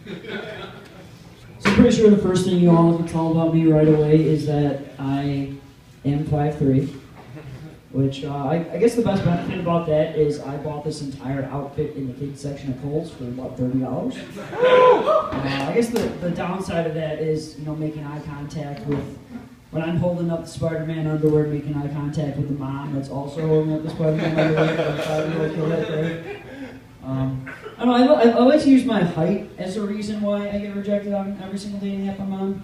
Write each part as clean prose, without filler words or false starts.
So I'm pretty sure the first thing you all can tell about me right away is that I am 5'3", which I guess the best benefit about that is I bought this entire outfit in the kids section of Kohl's for about $30. I guess the downside of that is, making eye contact with, when I'm holding up the Spider-Man underwear, making eye contact with the mom that's also holding up the Spider-Man underwear, the 5-year-old kid right there. I don't know, I like to use my height as a reason why I get rejected on every single dating app I'm on.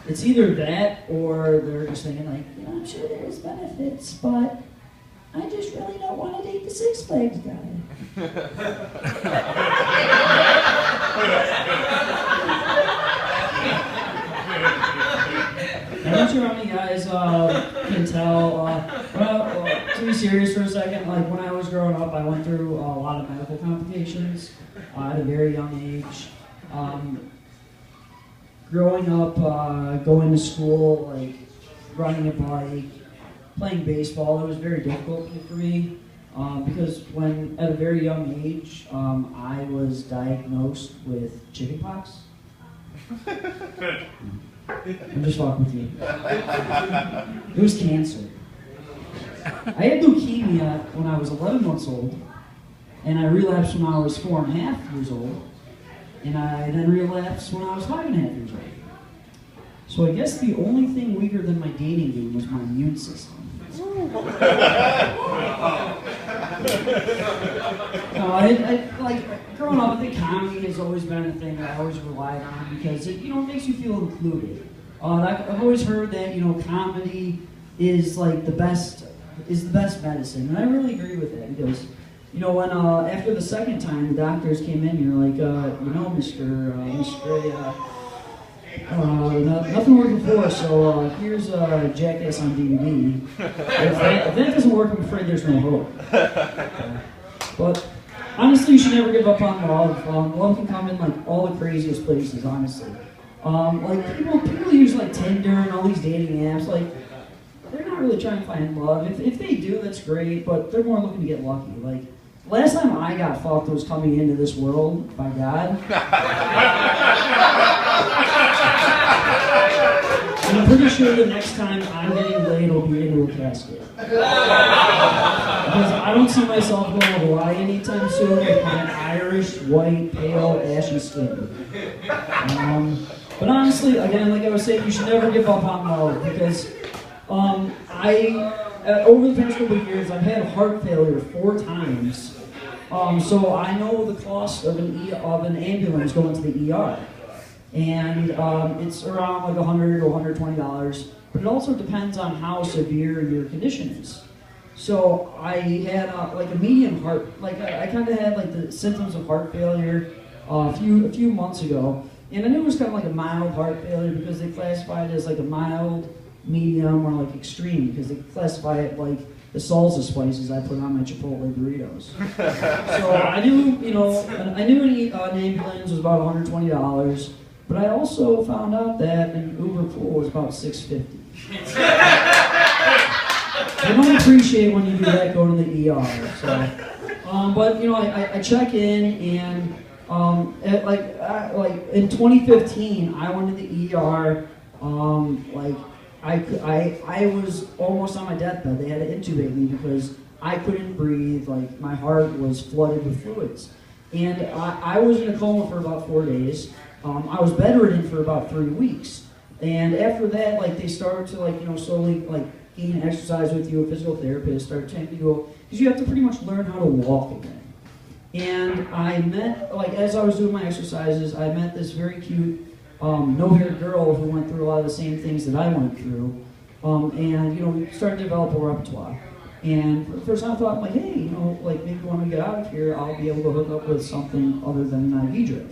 It's either that or they're just thinking like, I'm sure there's benefits, but I just really don't want to date the Six Flags guy. I'm not sure how many guys can tell. To be serious for a second, like when I was growing up, I went through a lot of medical complications at a very young age. Growing up, going to school, like riding a bike, playing baseball, it was very difficult for me because when at a very young age, I was diagnosed with chickenpox. I'm just fucking with you. It was cancer. I had leukemia when I was 11 months old, and I relapsed when I was 4.5 years old, and I then relapsed when I was 5.5 years old. So I guess the only thing weaker than my dating game was my immune system. Growing up, I think comedy has always been a thing that I always relied on because it makes you feel included. I've always heard that comedy is like the best medicine, and I really agree with that because when after the second time the doctors came in, you're like, Mr. Nothing worked before, so here's Jackass on DVD. If that doesn't work, I'm afraid there's no hope. But honestly, you should never give up on love. Love can come in like all the craziest places, honestly. People use like Tinder and all these dating apps, like they're not really trying to find love. If they do, that's great, but they're more looking to get lucky. Like last time I got fucked was coming into this world by God. And I'm pretty sure the next time I'm getting laid will be into a casket. Because I don't see myself going to Hawaii anytime soon with my Irish, white, pale, ashy skin. But honestly, again, like I was saying, you should never give up on love because over the past couple of years, I've had heart failure 4 times. So I know the cost of an ambulance going to the ER. And it's around like $100 or $120, but it also depends on how severe your condition is. So I had like a medium heart, like I kind of had like the symptoms of heart failure a few months ago, and I knew it was kind of like a mild heart failure because they classify it as like a mild, medium, or like extreme because they classify it like the salsa spices I put on my Chipotle burritos. So I knew, an ambulance was about $120. But I also found out that an Uber pool was about $650. I don't appreciate when you do that, go to the ER. So, but I check in and in 2015 I went to the ER. I was almost on my deathbed. They had to intubate me because I couldn't breathe. Like my heart was flooded with fluids, and I was in a coma for about 4 days. I was bedridden for about 3 weeks, and after that, they started to slowly gain exercise with you. A physical therapist started telling me to go because you have to pretty much learn how to walk again. And I met as I was doing my exercises, I met this very cute no-haired girl who went through a lot of the same things that I went through, and we started to develop a repertoire. And for the first time, I thought hey, maybe when we get out of here, I'll be able to hook up with something other than an IV drip.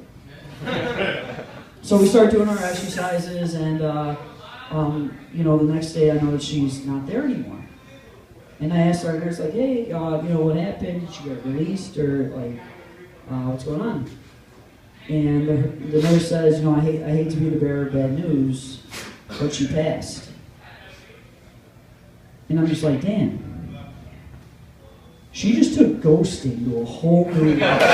So we started doing our exercises, and the next day I noticed she's not there anymore. And I asked our nurse, hey, what happened? Did she get released, or what's going on? And the nurse says, I hate to be the bearer of bad news, but she passed. And I'm just like, damn. She just took ghosting to a whole new level.